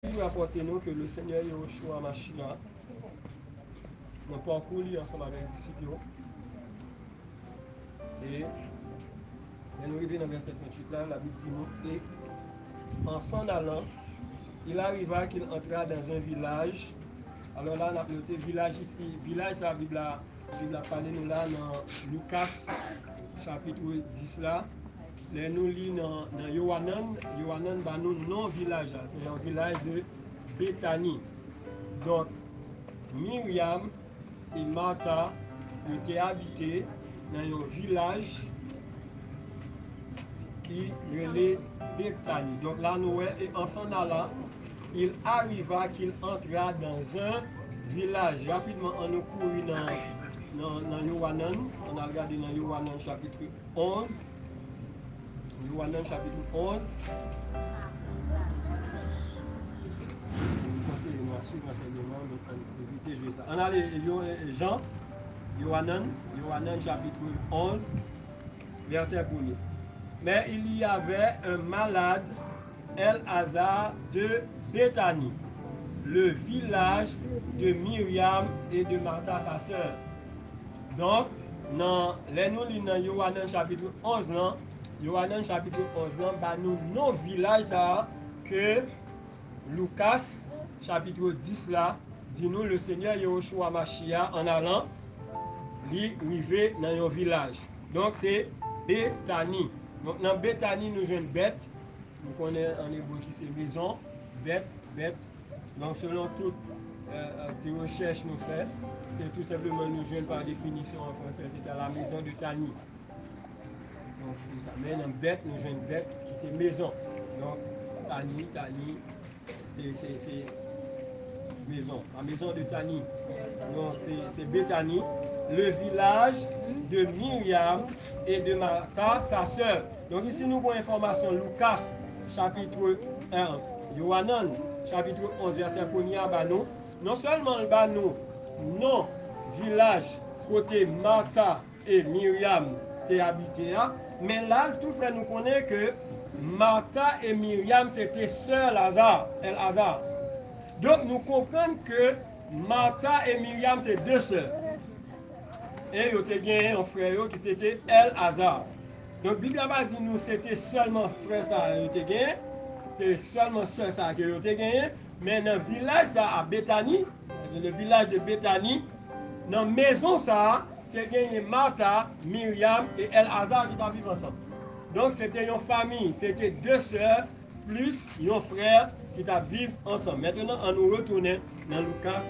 Il rapporte nous que le Seigneur Yahushua Mashiach, nous parcours ensemble avec les disciples. Et nous arrivons dans le verset 38 là, la Bible dit nous, et en s'en allant, il arriva qu'il entra dans un village. Alors là, on a noté village ici. Village, ça, la Bible a parlé nous là dans Lucas chapitre 10 là. Les nous lit dans Yohanan, bah nous non village, c'est un village de Bethanie. Donc, Myriam et Martha étaient habités dans un village qui relait Bethanie. Donc là, nous et en s'en allant, il arriva qu'il entra dans un village. Rapidement, on nous couru dans Yohanan. On a regardé dans Yohanan chapitre 11. Yohanan chapitre 11. Conseillez-moi, suivez l'enseignement, mais évitez de jouer ça. On a Jean, Yohanan chapitre 11, verset 1er. Mais il y avait un malade, El-Hazar de Bethanie, le village de Myriam et de Martha, sa sœur. Donc, dans Yohanan chapitre 11, non, Yohanan chapitre 11, bah nous non village là que Lucas chapitre 10 là dit nous le Seigneur Yahushua Mashiach en allant lui arriver dans un village. Donc c'est Bethanie. Donc dans Bethanie nous jouons bête. Nous connaissons en hébreu qui c'est maison, bête. Donc selon toutes les recherches nous fait, c'est tout simplement nous jouons par définition en français, c'est à la maison de Tani. Donc, ça mène en bête, nous jouons une bête qui c'est maison. Donc, Tani, c'est maison. La maison de Tani. Donc, c'est Bethanie, le village de Myriam et de Martha, sa sœur. Donc, ici, nous avons information. Lucas, chapitre 1, Yohanan, chapitre 11, verset 1er, non seulement le banou, non, village, côté Martha et Myriam, t'es habité là. Mais là, tout fait nous connaît que Martha et Myriam, c'était sœur El-Hazar. Donc, nous comprenons que Martha et Myriam, c'est deux sœurs. Et ils ont gagné un frère qui c'était El-Hazar. Donc, la Bible a dit nous, c'était seulement frère ça qui ont gagné. C'est seulement sœur ça qui ont gagné. Mais dans le village ça, à Bethanie, le village de Bethanie, dans la maison ça, c'est gagné Martha, Myriam et El-Hazar qui vivent ensemble. Donc c'était une famille, c'était deux sœurs plus un frère qui vivent ensemble. Maintenant, on nous retourne dans Lucas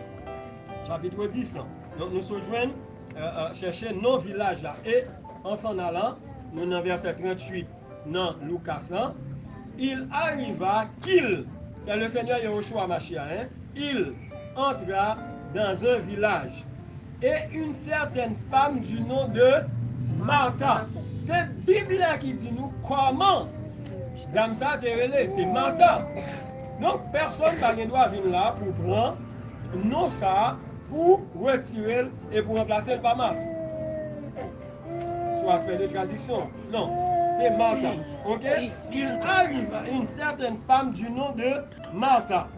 chapitre 10. Donc nous rejoignons chercher nos villages là. Et en s'en allant, nous dans verset 38 dans Lucas, il arriva qu'il, c'est le Seigneur Yahushua Mashiach, il entra dans un village. Et une certaine femme du nom de Martha. C'est la Bible qui dit nous comment dame ça c'est Martha. Donc personne ne doit venir là pour prendre non ça pour retirer et pour remplacer le par Martha. Sur aspect de traduction. Non, c'est Martha. Ok? Il arrive à une certaine femme du nom de Martha.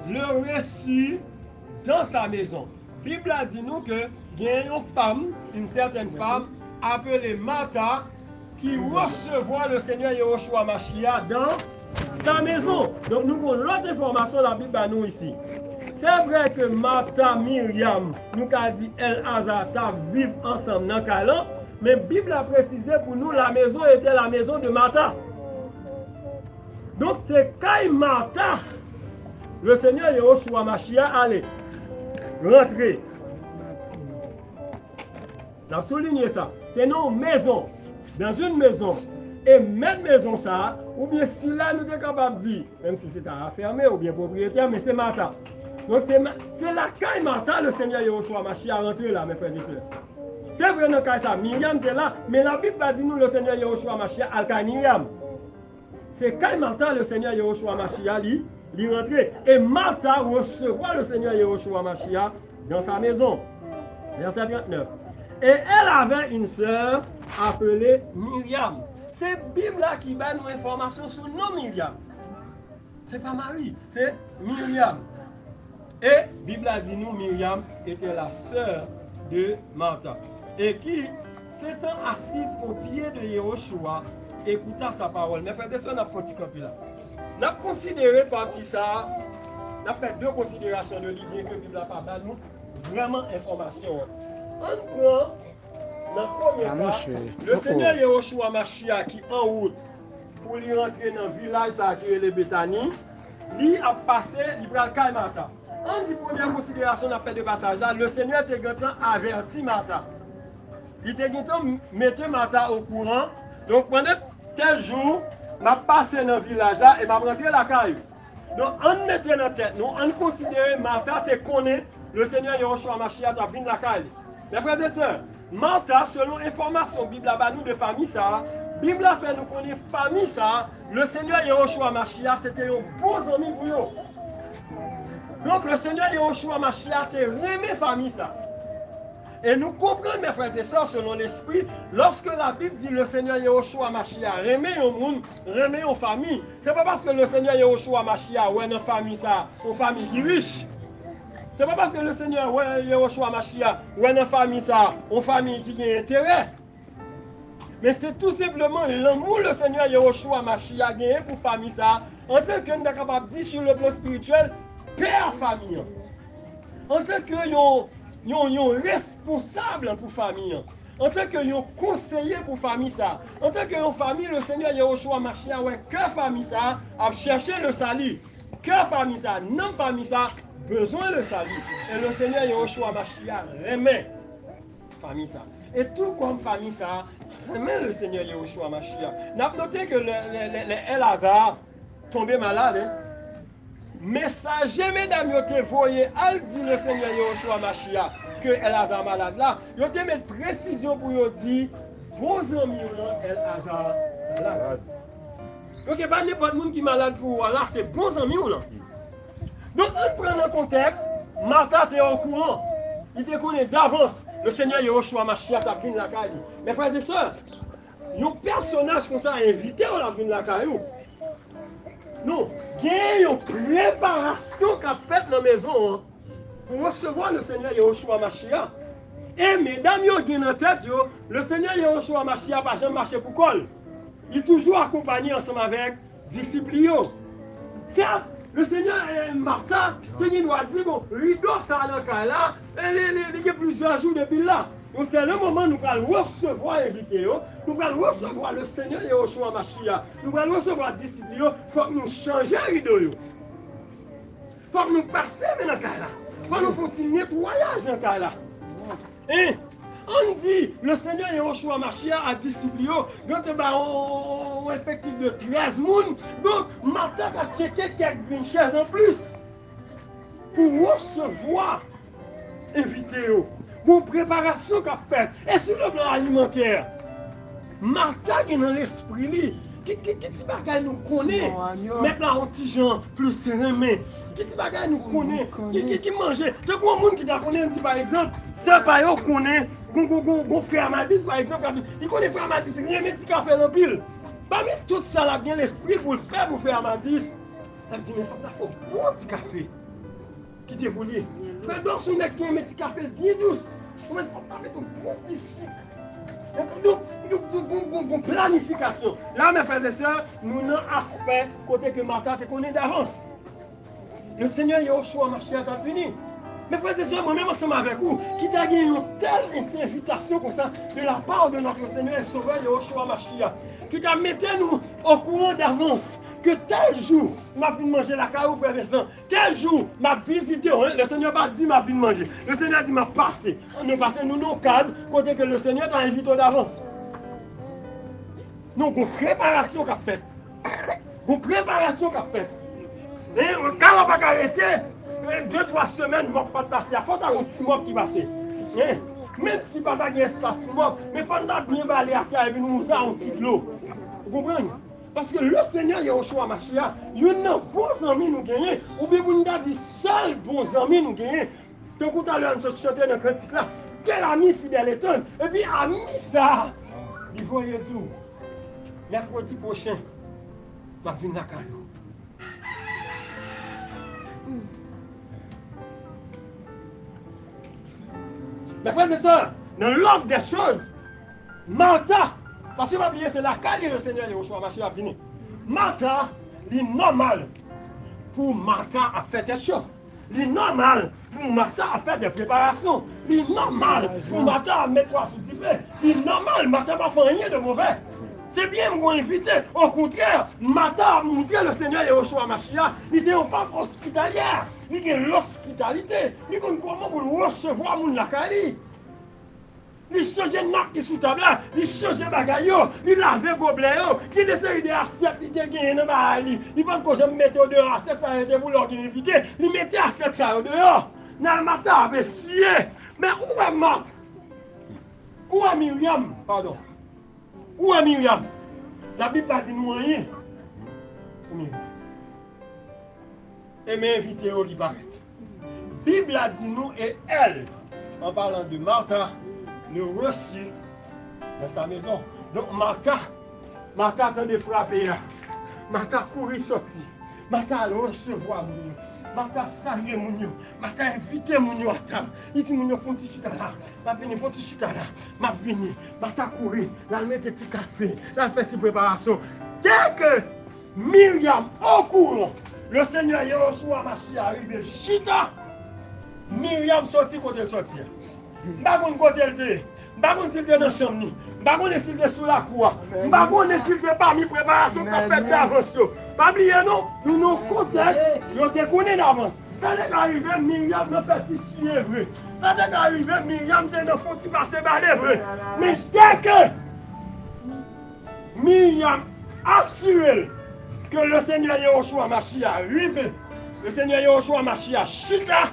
Le reçut dans sa maison. La Bible a dit nous que il y a une femme, une certaine femme, appelée Martha, qui recevra le Seigneur Yahushua Mashiach dans sa maison. Donc nous avons l'autre information la Bible à nous ici. C'est vrai que Martha, Myriam, nous a dit El-Hazar vivent ensemble dans Calan, mais la Bible a précisé pour nous la maison était la maison de Martha. Donc c'est quand Martha, le Seigneur Yahushua Mashiach allait rentrer. On a souligné ça. C'est nos maisons. Dans une maison. Et même maison ça, ou bien si là nous sommes capables de dire, même si c'est à fermer ou bien propriétaire, mais c'est Martha. Donc c'est la caille Martha, le Seigneur Yahushua Mashiach rentré là, mes frères et sœurs. C'est vrai dans le cas ça, Myriam était là, mais la Bible a dit nous le Seigneur Yahushua Mashiach al Myriam. C'est caille Martha, le Seigneur Yahushua Mashiach, il rentré. Et Martha recevra le Seigneur Yahushua Mashiach dans sa maison. Verset 39. Et elle avait une sœur appelée Myriam. C'est la Bible qui donne nos informations sur nos Myriam. C'est pas Marie, c'est Myriam. Et la Bible a dit nous, Myriam était la sœur de Martha. Et qui, s'étant assise au pied de Yehoshua, écouta sa parole. Mais frères et sœurs, on a fait un petit copie là. On a considéré partie ça, on a fait deux considérations de l'idée que la Bible n'a pas donné nous, vraiment information. On prend, dans le premier cas, le Seigneur Yehoshua Mashiach qui en route pour lui rentrer dans le village qui est le Béthanie, lui a passé, il prend le cas Martha. On dit première considération, on a fait deux passages là, le Seigneur était averti Martha. Il était mettre Martha au courant. Donc pendant tel jour, m'a passé dans le village là et m'a rentré la caille. Donc on mettait dans la tête, nous on considérait Martha te connaît le Seigneur Yehoshua Mashiach a venu la caille. Mes frères et sœurs, Martha, selon information Bible là nous de famille ça, Bible a fait nous connaître famille ça, le Seigneur Yehoshua Mashiach c'était un bon ami pour eux. Donc le Seigneur Yehoshua Mashiach te remet famille ça. Et nous comprenons, mes frères et sœurs, selon l'esprit, lorsque la Bible dit le Seigneur Yehoshua Mashiach remet un monde, remet une famille, ce n'est pas parce que le Seigneur Yehoshua Mashiach ouais une famille ça, une famille qui est riche. Ce n'est pas parce que le Seigneur Yehoshua Mashiach ouais une famille ça, une famille qui a intérêt. Mais c'est tout simplement l'amour le Seigneur Yehoshua Mashiach a gagné pour famille ça, en tant que nous sommes capables de dire sur le plan spirituel, père famille. En tant que yon responsable pour famille. En tant que yon conseiller pour famille ça. En tant que yon famille, le Seigneur Yehoshua Mashiach, ouais, que famille ça, a cherché le salut. Que famille ça, non famille ça, besoin le salut. Et le Seigneur Yehoshua Mashiach remet famille ça. Et tout comme famille ça, remet le Seigneur Yehoshua Mashiach. N'a noté que le Elazar tombé malade, hein? Messager, mesdames, vous avez voyé, al dit le Seigneur Yehoshua Mashiach que Elazar malade là. Vous avez mis précision pour vous dire, bons amis, Elazar malade. Donc, il n'y a pas n'importe monde qui est malade pour vous, là, c'est bons amis. Donc, on prend le contexte, Martha était au courant. Il te connaît d'avance. Le Seigneur Yehoshua Mashiach a pris la caille. Mes frères et sœurs, il y a un personnage comme ça invité à la la caille. Non, il y a une préparation qu'a faite dans la maison pour recevoir le Seigneur Yehoshua Mashiach. Et mesdames, vous avez en tête, le Seigneur Yehoshua Mashiach n'a jamais marché pour col. Il est toujours accompagné ensemble avec les disciples. Ça, le Seigneur Martha, il nous a dit, bon, rideau ça dans le cas là, il y a plusieurs jours depuis là. Donc c'est le moment où nous allons recevoir l'invité, nous allons recevoir le Seigneur Yehoshua Mashiach, nous allons recevoir les disciples, il faut que nous changions le rideau. Il faut que nous passions dans le cas là. Il faut que nous fassions un nettoyage dans le cas là. Et on dit, le Seigneur Yehoshua Mashiach a disciple, donc on effectif de 13 personnes, donc Martha a checké quelques chaises en plus pour recevoir l'invité. Pour préparation qu'a faite. Et sur le plan alimentaire, Martha qui est dans l'esprit, qui bagaille nous connaît, maintenant un petit gens plus serein, qui bagaille nous connaît, qui mangeait. Tu vois un monde qui t'a connaît, par exemple, c'est pas eux connaît, mon frère Amadis par exemple, il connaît frère Amadis, rien mais petit café dans pile. Parmi tout ça, là, bien l'esprit pour le faire pour frère Amadis. Elle dit, mais il faut un bon petit café. Qui dit, vous liez. Frère Blanc, on a un petit café bien douce. On va mettre un bon petit sucre. Donc, planification. Là, mes frères et sœurs, nous avons un aspect côté que Martha te connaît d'avance. Le Seigneur Yehoshua Mashiach a fini. Mes frères et sœurs, moi-même ensemble avec vous, qui t'a gagné une telle invitation comme ça de la part de notre Seigneur et Sauveur Yehoshua Mashiach, qui t'a mis nous au courant d'avance. Que tel jour, m'a vu manger la caillou, frère Vincent. Tel jour, m'a visité, le Seigneur m'a dit m'a vu manger. Le Seigneur dit m'a passé. On est passé nous nos cadres, côté que le Seigneur t'a invité d'avance. Donc, une préparation qu'a faite. Une préparation qu'a faite. Et quand on va arrêter, 2-3 semaines, on ne va pas passer. Il faut avoir un petit mois qui passe. Même si pas de espace pour moi, mais il faut bien aller à terre et nous avoir un petit lot. Vous comprenez? Parce que le Seigneur Yehoshua Mashiach, il y a un bon ami nous gagner, ou bien vous nous dit seul bon ami nous gagner. Donc tout à l'heure, nous chantons dans le cantique là, quel ami fidèle est un? Et puis ami ça, il voyait tout. Mercredi prochain, je vais venir à Caillou. Mes frères et sœurs, dans l'ordre des choses, Martha, parce que vous oubliez, c'est la qualité le Seigneur Yahushua Mashiach a venu. Martha, il est normal pour Martha à faire des choses. Il est normal pour Martha à faire des préparations. Il est normal pour Martha à mettre quoi sous le feu. Il est normal, Martha n'a pas fait rien de mauvais. C'est bien vous inviter. Au contraire, Martha a montré le Seigneur Yahushua Mashiach. Il était une femme hospitalière. Il a l'hospitalité. Il connaît comment vous recevoir mon lakali. Il change de nappe qui sous table là, il change de bagaille, il lave gobelet, il essaye de assiette, il te gagne dans ma vie. Il va que je me mette dehors, assiette ça était pour l'organiser, il mettait assiette ça dehors. Dans le matin avec scié. Mais où est Marthe? Où est Myriam? Pardon. Où est Myriam? La Bible a dit nous rien. Et m'inviter au qui paraît. La Bible a dit nous et elle, en parlant de Martha, le reçut dans sa maison. Donc Martha attendait frapper. Martha courir sortir. Martha allait recevoir mon. Martha saluer mon. Martha inviter mon à table. Il dit mon font petit chita là. M'a venir font petit chita là. M'a venir. Martha courir. Là mettre petit café. Là fait petite préparation. Dès que Myriam au courant, le Seigneur Yahushua Mashiach arrive chita. Myriam sortit côté sortir. Pas bon côté le pas bon s'il était dans la chambre, pas bon s'il était sous la cour, pas bon s'il était parmi préparation qu'on fait d'avance. Pas oublier non, nous nos contextes, nous te connaissons d'avance. Ça n'est arrivé Myriam dans petit sujet vrai. Ça n'est arrivé Myriam dans font passer par les vrai. Mais dès que Myriam assure que le Seigneur Yahushua Mashiach arrive, le Seigneur Yahushua Mashiach chita.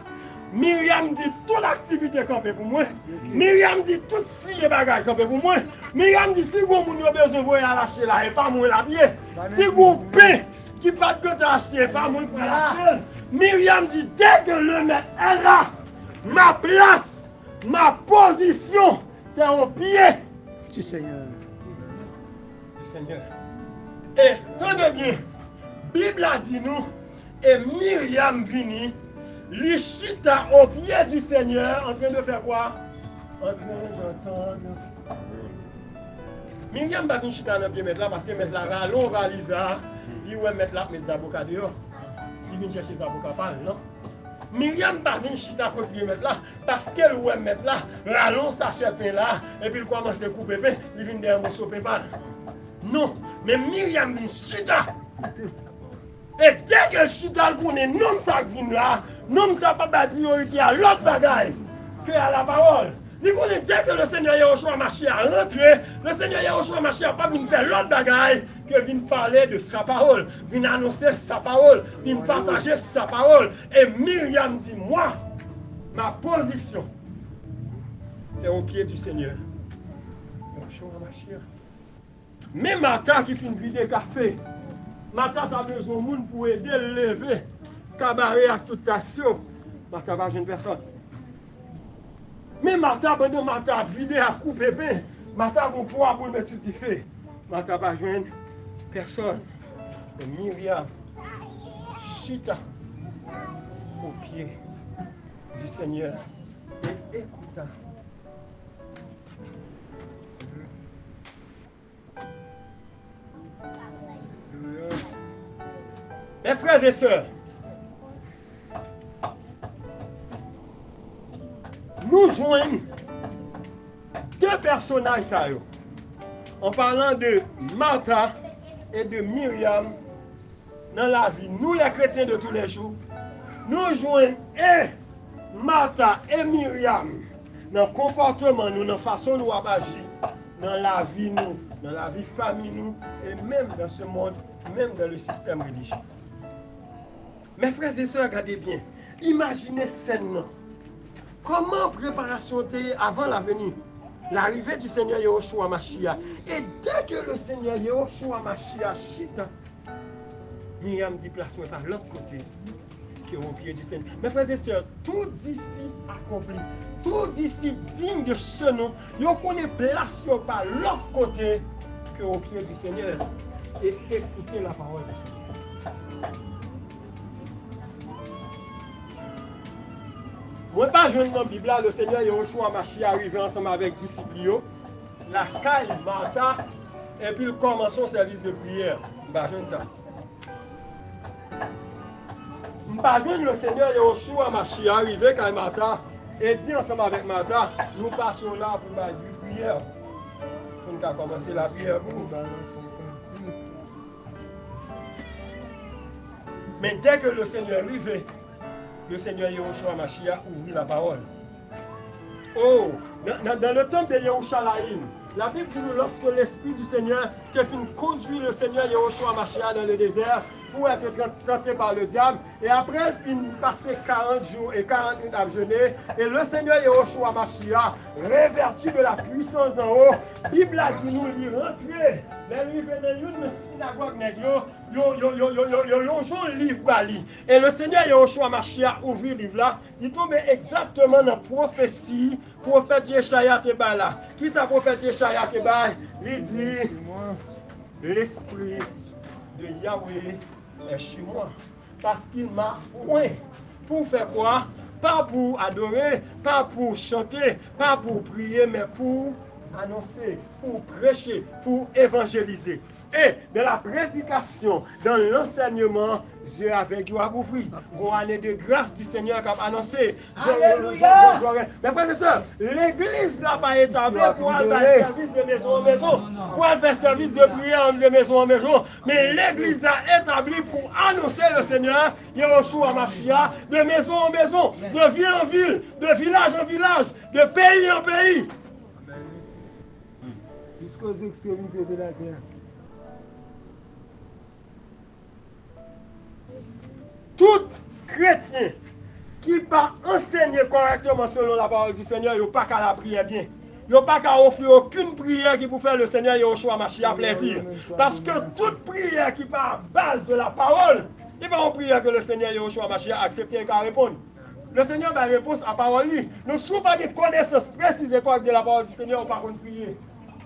Myriam dit toute l'activité campée pour moi. Myriam dit toute fille bagaille campée pour moi. Myriam dit si vous avez besoin de l'acheter là, et pas moi la pied. Si vous pain qui pas de acheter, pas moi pour l'acheter. Myriam dit dès que le maître est là, ma place, ma position, c'est au pied du Seigneur. Du Seigneur. Et tenez bien, Bible a dit nous, et Myriam vini. Lui chita au pied du Seigneur en train de faire quoi? En train d'entendre. Myriam va venir chita dans le pied mettre là parce que mettre là rallon valisa. Il va mettre là mettre avocats dehors. Il vient chercher des avocats pas non. Myriam va venir chita au pied mettre là parce qu'elle va mettre là rallon sachet pain là et puis il commence à couper pain, il vient derrière morceau pain pas. Non, mais Myriam vient chita. Et dès que chita le connaît non ça vient là. Non, ça n'a pas de priorité à l'autre bagaille que à la parole. Il connaît dès que le Seigneur Yahushua Mashiach a rentré, le Seigneur Yahushua Mashiach n'a pas venu faire l'autre bagaille que vient parler de sa parole, vient annoncer sa parole, vient partager sa parole. Et Myriam dit, moi, ma position, c'est au pied du Seigneur. Yahushua Mashiach. Mais Martha qui fait une vidéo café, Martha a besoin de monde pour aider à le lever. Cabaret à toute action, Martha va jeune personne. Mais Martha, pendant Martha vidé à couper pain, Martha va pouvoir pour mettre sur le feu. Martha va joindre personne. Et Myriam, chita au pied du Seigneur et écouta. Mes frères et sœurs, nous joignons deux personnages en parlant de Martha et de Myriam dans la vie. Nous les chrétiens de tous les jours, nous joignons et Martha et Myriam dans le comportement, nous, dans la façon nous agir, dans la vie nous, dans la vie famille nous, et même dans ce monde, même dans le système religieux. Mes frères et sœurs, regardez bien, imaginez scène. Comment préparation était avant la venue, l'arrivée du Seigneur Yahushua Mashiach. Et dès que le Seigneur Yahushua Mashiach chita, Myriam dit place moi par l'autre côté, qui est au pied du Seigneur. Mes frères et sœurs, tout d'ici accompli, tout d'ici digne de ce nom, on connaît place par l'autre côté, que au pied du Seigneur. Et écoutez la parole du Seigneur. Moi, pas joué dans la Bible, le Seigneur Yahushua Mashiach arrivé ensemble avec les disciples, la caille Martha, et puis il commence son service de prière. Pas joué ça. Pas joué le Seigneur Yahushua Mashiach arrivé quand Martha, et dit ensemble avec Martha, nous passons là pour la prière. On a commencé la prière pour nous. Mais dès que le Seigneur est arrivé, le Seigneur Yahushua Mashiach ouvrit la parole. Oh, dans le temple de Yerushalayim, la Bible dit que lorsque l'Esprit du Seigneur qui a conduit le Seigneur Yahushua Mashiach dans le désert pour être tenté par le diable, et après il passé 40 jours et 40 nuits à jeûner, et le Seigneur Yahushua Mashiach, revêtu de la puissance d'en haut, la Bible a dit nous lui rentrer. Mais lui venait une synagogue nègre, yo livre bali. Et le Seigneur Yahushua Mashiach ouvrit le livre là, il tombe exactement dans la prophétie, prophète Yeshaya Tebala. Qui ça prophète Yeshaya Tebala? Il dit, l'esprit de Yahweh est chez moi. Parce qu'il m'a point pour faire quoi? Pas pour adorer, pas pour chanter, pas pour prier, mais pour annoncer, pour prêcher, pour évangéliser. Et de la prédication, dans l'enseignement, Dieu avec vous a ouvert. Une année de grâce du Seigneur qui a annoncé. Alléluia! Mes frères et sœurs, l'église n'a pas établi pour faire service de maison en maison, pour faire service de prière de maison en maison, mais l'église a établi pour annoncer le Seigneur, Yahushua Mashiach, de maison en maison, de ville en ville, de village en village, de pays en pays. Jusqu'aux extrémités de la terre. Tout chrétien qui pas enseigné correctement selon la parole du Seigneur, il n'a pas qu'à la prier bien. Il n'a pas qu'à offrir aucune prière qui peut faire le Seigneur Yahushua Mashiach plaisir. Parce que toute prière qui part à base de la parole, il va en prière que le Seigneur Yahushua Mashiach accepte et qu'à répondre. Le Seigneur va répondre à la parole. Nous ne sommes pas de connaissance précise et correcte de la parole du Seigneur, ou pas qu'on prier,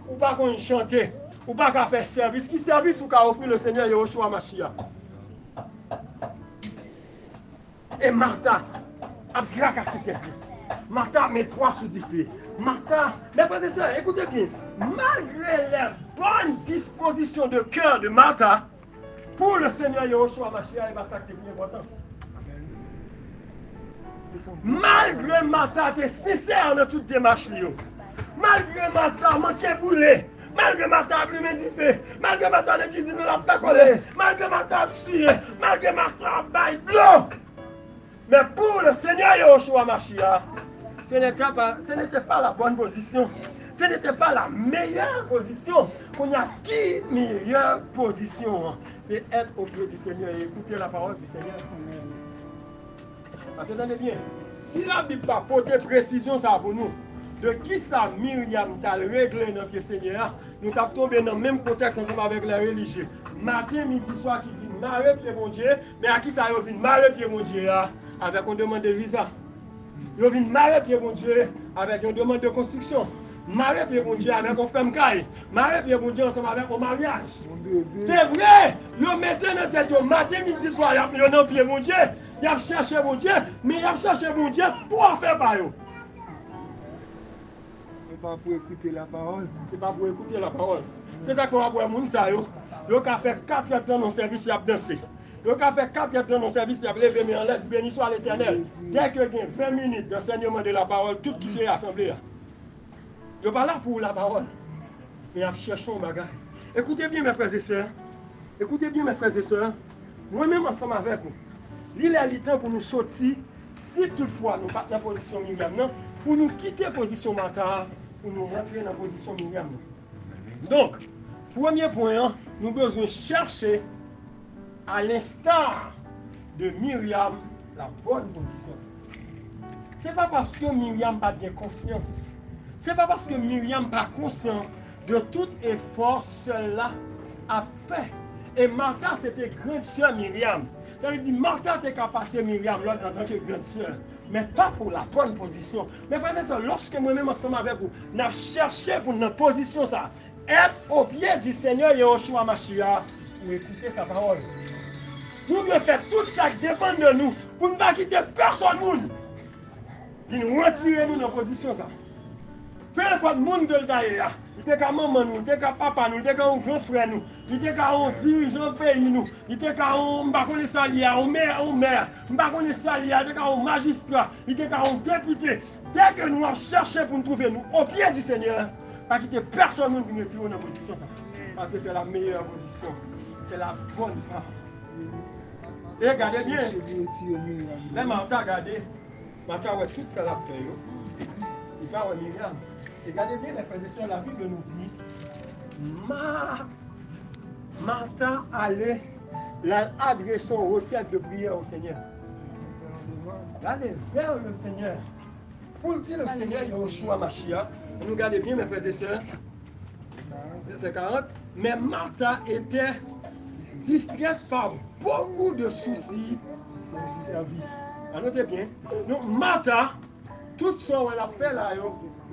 ou pas qu'on chanter, ou pas qu'on faire service. Qui service ou qu'à offrir le Seigneur Yahushua Mashiach? Et Martha a fracassé tes pieds. Martha met 3 sous 10 pieds. Martha, mes frères et sœurs, écoutez bien, malgré la bonne disposition de cœur de Martha, pour le Seigneur Yahushua Mashiach, il va ça qui est plus important. Malgré Martha était sincère dans toute démarche, malgré Martha manquait bouler, malgré Martha a plus médité, malgré Martha ne cuisine la pas collé, malgré Martha a chié, malgré Martha a baillé de l'eau. Mais pour le Seigneur Yahushua Mashiach, ce n'était pas la bonne position. Ce n'était pas la meilleure position. On a qui meilleure position? C'est être au pied du Seigneur et écouter la parole du Seigneur. Parce que tenez bien, si la Bible n'a pas porté précision ça pour nous, de qui ça Myriam t'a réglé dans le Seigneur, nous sommes tombés dans le même contexte ensemble avec les religieux. Matin, midi, soir, qui vient marier pied mon Dieu, mais à qui ça vient marier pied mon Dieu avec une demande de visa. Ils viennent marier pied mon Dieu avec une demande de construction. Marier pied mon Dieu avec une femme caille. Marier pied mon Dieu ensemble avec un mariage. C'est vrai, ils mettent dans tête au matin, midi, soir, ils ont pied mon Dieu. Ils ont cherché mon Dieu, mais ils ont cherché mon Dieu pour faire par eux. C'est pas pour écouter la parole. C'est pas pour écouter la parole. C'est ça qu'on va voir les gens. Ils ont fait 4 ans dans le service, ils ont dansé. Ils ont fait 4 ans dans le service, ils ont levé mes en l'air, dit béni soit l'Éternel. Dès que y a 20 minutes d'enseignement de la parole, tout quitte l'assemblée. Ils ne sont pas là pour la parole. Mais ils cherchent un bagage. Écoutez bien mes frères et sœurs. Écoutez bien mes frères et sœurs. Moi-même ensemble avec vous. Il est le temps pour nous sortir, si toutefois nous ne sommes pas dans la position Myriam, pour nous quitter la position Martha, pour nous rentrer dans la position Myriam. Donc, premier point, nous avons besoin de chercher, à l'instar de Myriam, la bonne position. Ce n'est pas parce que Myriam n'a pas de conscience. Ce n'est pas parce que Myriam n'est pas conscient de tout effort cela a fait. Et Martha, c'était grande sœur Myriam. Ça veut dire Martha était qu'à passer Myriam là en tant que grande sœur, mais pas pour la bonne position. Mais frères et sœurs, lorsque moi-même ensemble avec vous, nous avons cherché pour notre position ça, être au pied du Seigneur Yahushua Mashiach pour écouter sa parole. Nous devons faire tout ça qui dépend de nous pour ne pas quitter personne. qui nous retire nous dans la position ça. Peu importe le monde de l'Italie, il était comme maman nous, il était comme papa nous, il était comme un grand frère nous, il était comme un dirigeant pays nous, il était comme un salia, un maire, un salia, il était comme un magistrat, il était comme un député. Dès que nous avons cherché pour nous trouver nous au pied du Seigneur, pas quitter personne qui nous tire dans la position ça. Parce que c'est la meilleure position, c'est la bonne femme. Et regardez bien, même Martha, regardez, Martha, ouais, tout ça l'a fait, il va au Myriam. Et regardez bien les frères et sœurs, la Bible nous dit, Martha allait adresser son requête de prière au Seigneur. Allez vers le Seigneur. Pour dire le Seigneur, il y a un choix Machia. Nous regardez bien mes frères et sœurs, verset 40. Mais Martha était distraite par beaucoup de soucis du service. Notez bien. Donc Martha, tout ce qu'elle a fait là, elle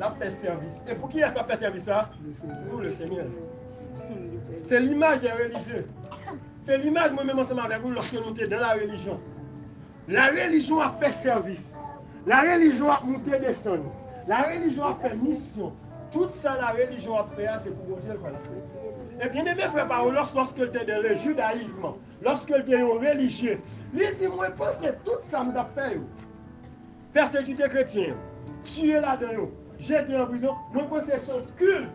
a fait service. Et pour qui elle a fait service ça? Pour le Seigneur. C'est l'image des religieux. C'est l'image moi-même ensemble avec vous lorsque nous étions dans la religion. La religion a fait service. La religion a monté des sons. La religion a fait mission. Tout ça, la religion a fait, c'est pour Dieu qu'on l'a fait. Et bien aimé frère Paolo, lorsque tu es dans le judaïsme, lorsque tu es religieux, lui dit, moi, je pense que tout ça m'a fait. Persécuter chrétien, tuer là-dedans, jeter en prison, moi, je pense que c'est son culte.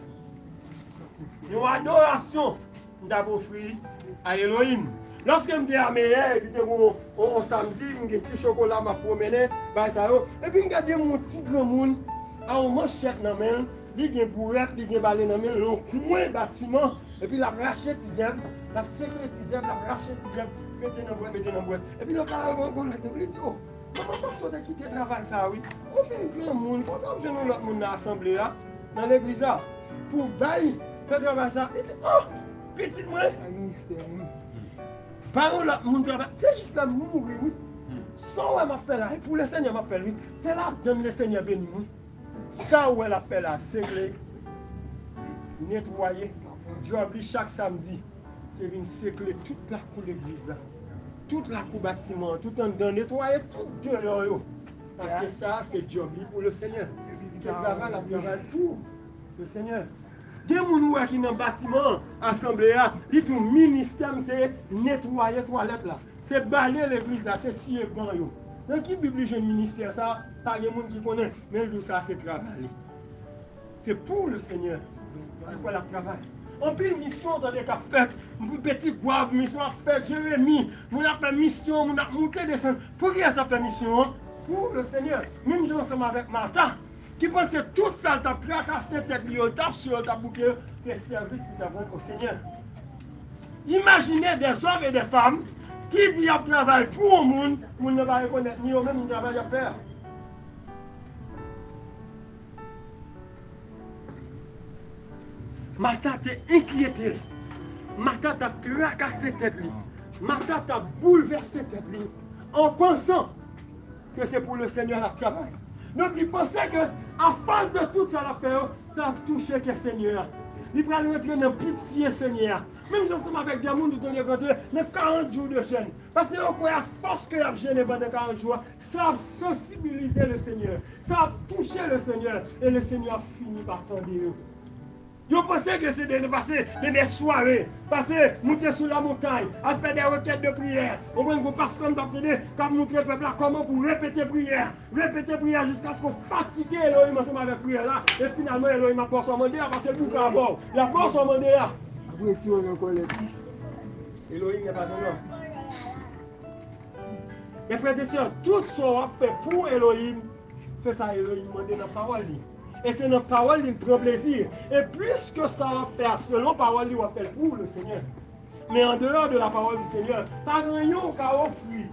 Une adoration d'abord offrir à Elohim. Lorsque je me dis à mes et puis on samedi, je me petit chocolat, je promène, et puis je regarde mon petit grand monde, à un manchette dans la main, il y a une bourrette, il y a une balai dans la main, un coin bâtiment, et puis il a racheté Tizem, il a sécré Tizem, il a racheté Tizem, mettez dans la boîte, et puis le gars, il dit, oh, comment pas sauter quitter le travail ça, oui? On fait un grand monde, pourquoi on vient l'autre monde dans l'assemblée, dans l'église, pour bailler, faire le travail ça, il dit, oh, petit moi, par l'autre monde travail, c'est juste la mourir, oui. Sans où elle m'a fait là, et pour le Seigneur m'a fait lui, c'est là que le Seigneur béni. Ça où elle a fait là, c'est nettoyer. Dieu a dit chaque samedi, c'est venir sécler toute la cour de l'église, toute la cour bâtiment, tout en dedans, nettoyer tout dehors. Parce que ça, c'est Dieu pour le Seigneur. C'est travail pour le Seigneur. Des gens qui sont dans le bâtiment, assemblée, tout ministère, c'est nettoyer toilette là. C'est balayer l'église, c'est scier ban yo. Dans qui Bible jeune ministère ça, pas de monde qui connaît, mais tout ça c'est travail. C'est pour le Seigneur. Pourquoi la travail? On peut mission dans les cas fait, petit guave, mission à faire, Jérémie, on a fait mission, on a monté des scènes. Pour qui ça fait mission? Pour le Seigneur. Même nous ensemble avec Martha, qui pense que tout ça t'a placassé tête lui, tape sur ta bouquet, c'est service qui t'avons au Seigneur. Imaginez des hommes et des femmes qui disent qu'ils travaillent pour le monde, pour ne pas reconnaître ni eux-mêmes, ni travail à faire. Martha t'a inquiété. Martha t'a tracassé tête. Martha t'a bouleversé tête en pensant que c'est pour le Seigneur la travail. Donc il pensait que à face de tout ça, ça a touché que le Seigneur. Il va rentrer dans pitié Seigneur. Même si nous sommes avec des gens qui ont rencontré les 40 jours de jeûne. Parce que la force que la jeûne pendant 40 jours, ça a sensibilisé le Seigneur. Ça a touché le Seigneur. Et le Seigneur a fini par tendre. Vous pensez que c'est de passer des soirées, passer, monter sur la montagne, à faire des requêtes de prière. Au moins, vous passez comme d'obtenir, comme montrer le peuple là, comment pour répéter prière jusqu'à ce qu'on fatigue Elohim ensemble avec prière là. Et finalement, Elohim a pas son mandat parce que tout est bon. Il a pas son mandat là. Elohim n'est pas un homme. Mes frères et sœurs, tout ce qu'on a fait pour Elohim, c'est ça Elohim demande dans la parole. Et c'est notre parole qui prend plaisir. Et plus que ça va faire, selon la parole, il va faire pour le Seigneur. Mais en dehors de la parole du Seigneur, pas de rien qu'à offrir.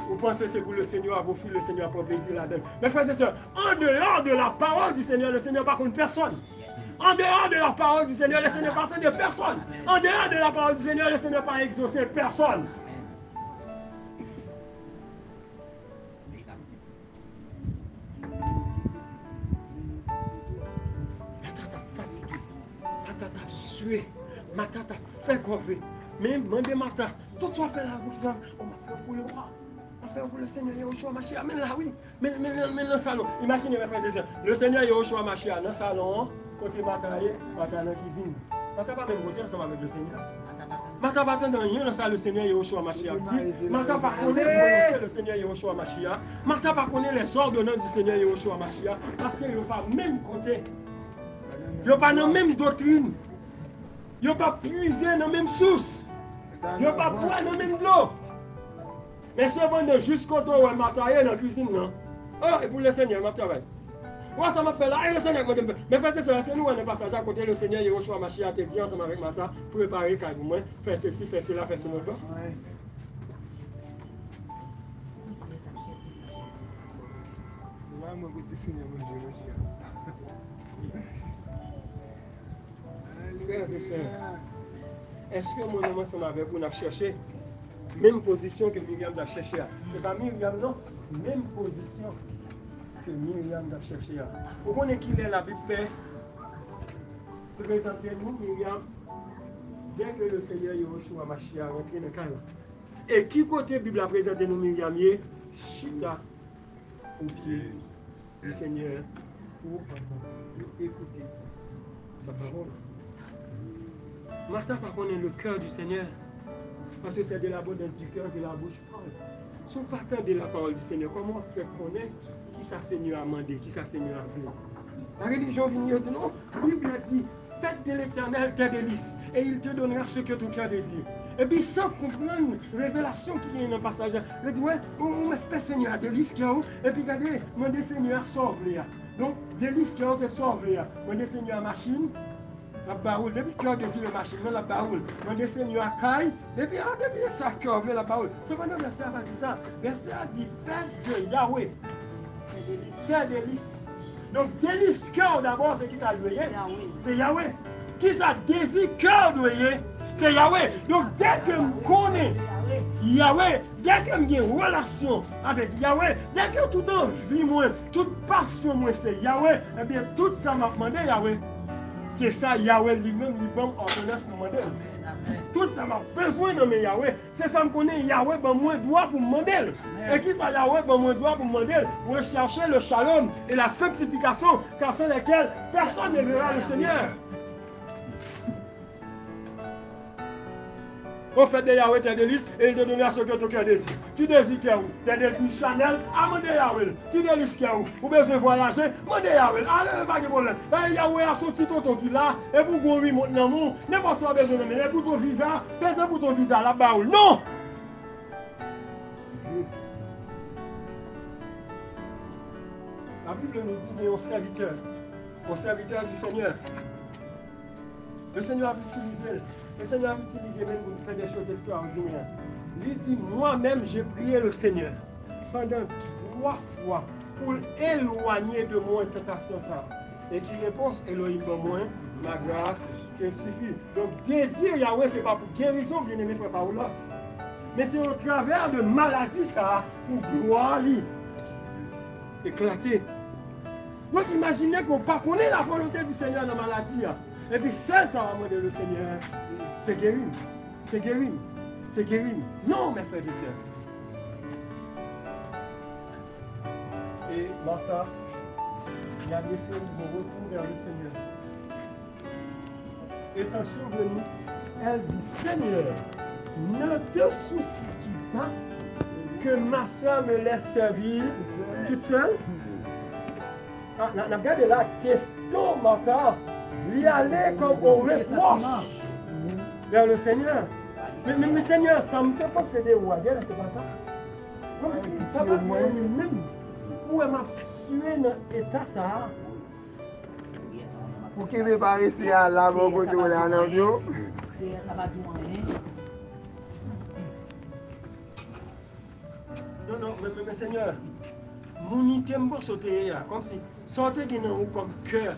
Vous pensez que c'est pour le Seigneur, à vous offrir, le Seigneur prend plaisir là-dedans. Mais frères et sœurs, en dehors de la parole du Seigneur, le Seigneur par contre personne. En dehors de la parole du Seigneur, le Seigneur ne parle de personne. En dehors de la parole du Seigneur, le Seigneur n'a pas exaucé personne. Martha t'a sué, Martha t'a fait crever. Mais demandez Martha, tout ce qu'on fait là, on m'a fait pour le roi. On faire pour le Seigneur Yahushua Mashiach. Mais là, oui. Mais dans le salon. Imaginez, mes frères et sœurs. Le Seigneur Yahushua Mashiach dans le salon, côté bataille, dans la cuisine. Mata pas même côté ensemble avec le Seigneur. Mata pas dans rien dans ça le Seigneur Yahushua Mashiach. Mata pas connaître le Seigneur Yahushua Mashiach. Mata pas connaître les ordonnances du Seigneur Yahushua Mashiach. Parce qu'ils n'ont pas même côté. Ils n'ont pas la même doctrine. Ils n'ont pas puisé dans la même source. Ils n'ont pas boire dans la même eau. Mais cependant, jusqu'au temps où je m'attaque dans la cuisine, non? Oh, et pour le Seigneur, je travaille. Moi, ça m'appelle là, et le Seigneur, mais faites ça, c'est nous, on est passage à côté, le Seigneur, Yahushua Mashiach, te dit ensemble avec Martha, préparer quand vous faire ceci, faire cela, faire cela. Frères et sœurs, est-ce que mon homme ensemble avec vous, on a cherché même position que Myriam a cherché? C'est pas Myriam, non? Même position que Myriam a cherché. Vous connaissez qu'il est la Bible fait? Présentez-nous Myriam dès que le Seigneur Yahushua Mashiach rentre dans le cadre. Et qui côté Bible a présenté nous Myriam? Chita au pied du Seigneur pour écouter sa parole. Martha, par contre, est le cœur du Seigneur. Parce que c'est de l'abondance du cœur que la bouche parle. Si on partant de la parole du Seigneur, comment on fait connaître qui ça Seigneur a demandé, qui ça Seigneur a voulu? La religion vient dire non, la Bible a dit, faites de l'Éternel tes délices, et il te donnera ce que ton cœur désire. Et puis sans comprendre la révélation qui est dans le passage, il dit, ouais, on me fait Seigneur à délices, et puis regardez, mon Seigneur sauve-les. Donc, délices, c'est sauve-les. Mon Seigneur machine, la baroule, depuis que cœur désire machine, la baroule, mon Seigneur caille, depuis ça cœur veut la baroule. Cependant, verset a dit ça, verset a dit, faites de Yahweh, tes délices. Donc, délice cœur d'abord, c'est qui ça doit y? C'est Yahweh. Qui ça désire cœur doit y? C'est Yahweh. Donc, dès que je connais Yahweh, dès que j'ai une relation avec Yahweh, dès que tout envie, moi, toute passion, moi, c'est Yahweh, eh bien, tout ça m'a demandé Yahweh. C'est ça, Yahweh lui-même, lui donne ordonnance pour demander. Tout ça m'a besoin de mes Yahweh. C'est ça que je connais Yahweh, ben moi, droit pour demander. Et qui ça, Yahweh, ben moi, droit pour demander? Rechercher le shalom et la sanctification, car sans lesquelles personne ne verra le Seigneur. On fait des Yahweh tes délices et il te donnera ce que ton cœur désire. Qui désire cœur? Tes désirs Chanel, amende Yahweh. Qui délice cœur? Ou besoin de voyager, demande Yahweh. Allez, pas de problème. Yahweh a son petit tonton qui là, et pour qu'on lui monte dans le monde, n'importe quoi besoin de mener pour ton visa, personne pour ton visa là-bas. Non! La Bible nous dit qu'il y a un serviteur du Seigneur. Le Seigneur a utilisé. Le Seigneur a utilisé même pour faire des choses extraordinaires. Il dit, moi-même, j'ai prié le Seigneur pendant 3 fois pour éloigner de moi une tentation ça. Et qui réponse, Elohim, moi, ma grâce, elle suffit. Donc, désir Yahweh, ce n'est pas pour guérison, bien aimé frère Paulos. Mais c'est au travers de maladie ça, pour gloire éclater. Donc, imaginez qu'on ne pas connaît la volonté du Seigneur dans la maladie. Et puis, ça va demander le Seigneur. C'est guéri. C'est guéri. C'est guéri. Non, mes frères et sœurs. Et Martha, il a laissé le retour vers le Seigneur. Étant survenue, elle dit, Seigneur, ne te soucies-tu pas que ma soeur me laisse servir toute seule? Ah, regardez la question, Martha. Il allait comme on reproche vers le Seigneur. Mais Seigneur, ça ne me fait pas céder au guerre, c'est pas ça? Comme si ça va même. Où est ma suée dans l'état ça? Pour qu'il ne pas rester à la bonne côté de l'avion. Non, mais Seigneur, mon idée me sauter comme si sortez qui dans comme cœur,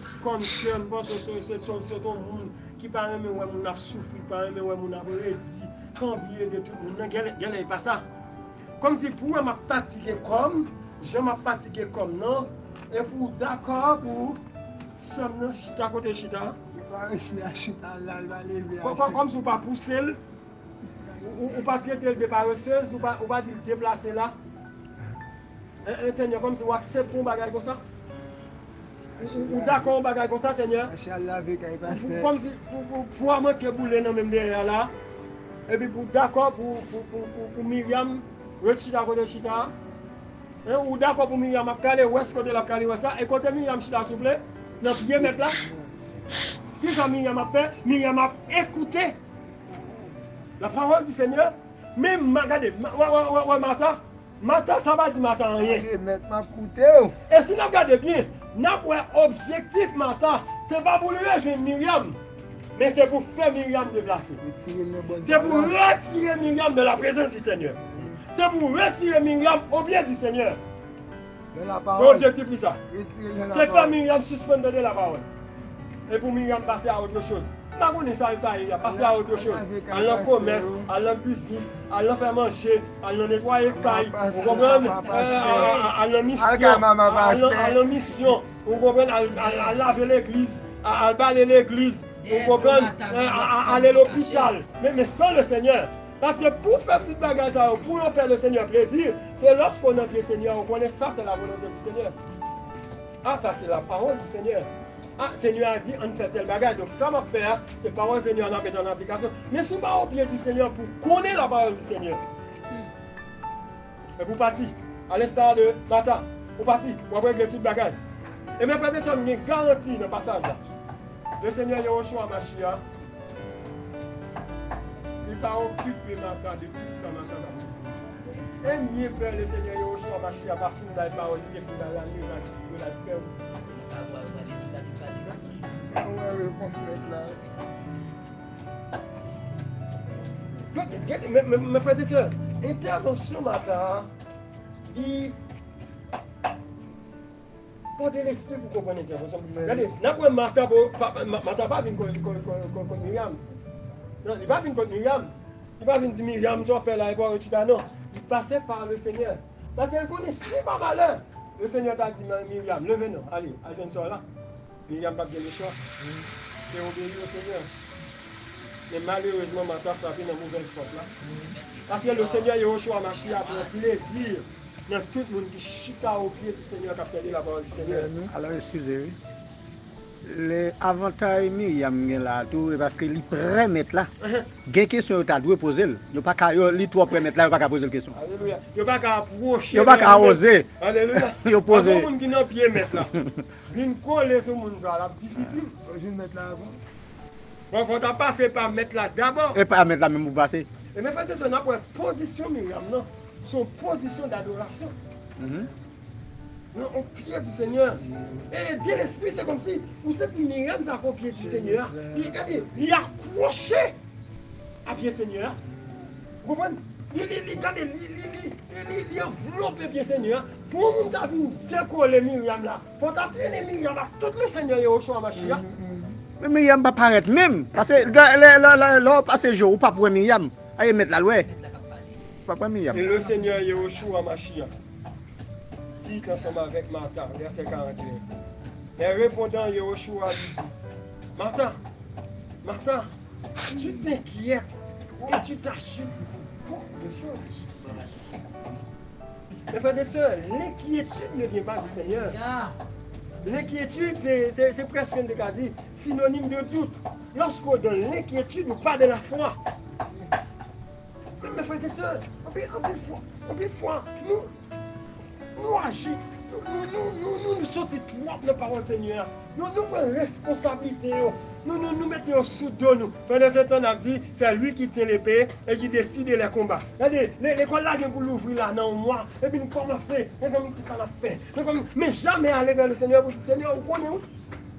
c'est ton monde qui parle mais ouais mon a souffert, parle mais ouais mon a redit, convié de tout le monde, qu'elle pas ça. Comme si pour moi m'a fatigué comme, je m'a fatigué comme non, et pour d'accord pour sommes chita côté chita. Comme si on pas pousser, ou pas traiter le déparesseuse, ou pas dire déplacer là. Un Seigneur comme si vous acceptez un bagage comme ça. Ou d'accord un bagage comme ça, Seigneur. Comme si pour manquer bouler dans même derrière là. Et puis pour d'accord pour Myriam, rechita côté chita. Ou d'accord pour Myriam à caler, ouest côté la caler ça. Et côté Myriam chita s'il vous plaît. Dans pied mettre là. Qui ça Myriam a fait? Myriam a écouté la parole du Seigneur. Même regardez, Martha, ça va dire Martha rien. Et si nous regardons bien, notre objectif Martha, ce n'est pas pour lui rejoindre Myriam, mais c'est pour faire Myriam déplacer. C'est pour retirer Myriam de la présence du Seigneur. C'est pour retirer Myriam au bien du Seigneur. L'objectif c'est ça. C'est faire Myriam suspendre de la parole. Et pour Myriam passer à autre chose. Pas qu'on est ça, il a passé à autre chose. À l'en commerce, à l'en business, à l'en faire manger, à l'en nettoyer caille, vous comprenez? À l'en mission, vous comprenez? À laver l'église, à balayer l'église, vous comprenez? À aller à l'hôpital. Mais sans le Seigneur. Parce que pour faire petite bagarre, pour faire le Seigneur plaisir, c'est lorsqu'on offre le Seigneur, on connaît ça, c'est la volonté du Seigneur. Ah, ça c'est la parole du Seigneur. Ah, Seigneur a dit, on fait tel bagage. Donc ça va faire, c'est parole Seigneur, on a mis en application. Mais si on va au pied du Seigneur pour connaître la parole du Seigneur. Et vous partez, à l'instar de Martha, vous partez, vous avez régler tout bagage. Et mes frères et sœurs, il y a une garantie dans le passage là. Le Seigneur Yahushua Mashiach, il va occuper Martha depuis ça Martha. Et mieux faire le Seigneur Yahushua Mashiach, par fin de la parole, il est fini dans la nuit, il va la faire. Mes frères et sœurs, intervention matin, il faut de l'esprit pour comprendre l'intervention. Regardez, n'importe Martha pas venir contre Myriam. Non, il va venir contre Myriam. Il va venir dire Myriam, tu vas faire la époque, etc. Non, il passait par le Seigneur. Parce qu'elle connaît si pas malheur. Le Seigneur t'a dit Myriam, levez-nous, allez, allez, une soirée là. Myriam n'a pas bien le choix. C'est obéir au Seigneur. Mais malheureusement, Martha frappé dans la mauvaise porte là. Parce que le Seigneur Yahushua Mashiach a pris plaisir dans tout le monde qui chita au pied du Seigneur qui a fait la parole du Seigneur. Alors, excusez-moi. L'avantage Myriam là, tout parce que les prémettre là. Quelle question tu as dû poser? Il pas qu'à les trois prémettre là, il pas qu'à poser la question. Alléluia. Il pas qu'à approcher. Il pas qu'à oser. Alléluia. Il pose. Il monde qui n'a pied mettre là. Vinn coller ce monde ça là, difficile. Je vais mettre là avant. Bon, faut t'en passer par mettre là d'abord. Et pas mettre là même vous passer. Et mais fait ça n'a pas position Myriam non, son position d'adoration. Non, au pied du Seigneur. Et bien l'esprit, c'est comme si, vous savez que Myriam est au pied du Seigneur. Il est accroché à pied du Seigneur. Vous comprenez? Il enveloppe le pied du Seigneur. Pour nous décoller Myriam là, pour t'appeler Myriam là, tout le Seigneur Yahushua Mashiach. Mais Myriam va paraître même. Parce que là, passé jour, ou pas pour Myriam. Allez mettre la loi. Pas pour Myriam. Et le Seigneur Yahushua Mashiach dit ensemble avec Martha, verset 41. Et répondant, Yahushua lui dit, Martha, tu t'inquiètes et tu t'agites pour beaucoup de choses. Mes frères et sœurs, l'inquiétude ne vient pas du Seigneur. L'inquiétude, c'est presque dire, synonyme de doute. Lorsqu'on donne l'inquiétude ou pas de la foi. Mes frères et sœurs, en plus fois, nous agissons, nous sortons trop de la parole Seigneur. Nous prenons responsabilité. Nous mettons sous dos nous. Pendant ce temps, on a dit, c'est lui qui tient l'épée et qui décide les combats. Regardez, l'école là, pour l'ouvrir là, dans un mois, et puis nous commençons, les amis, qui ça l'a fait. Mais jamais aller vers le Seigneur pour dire, Seigneur, vous connaissez où?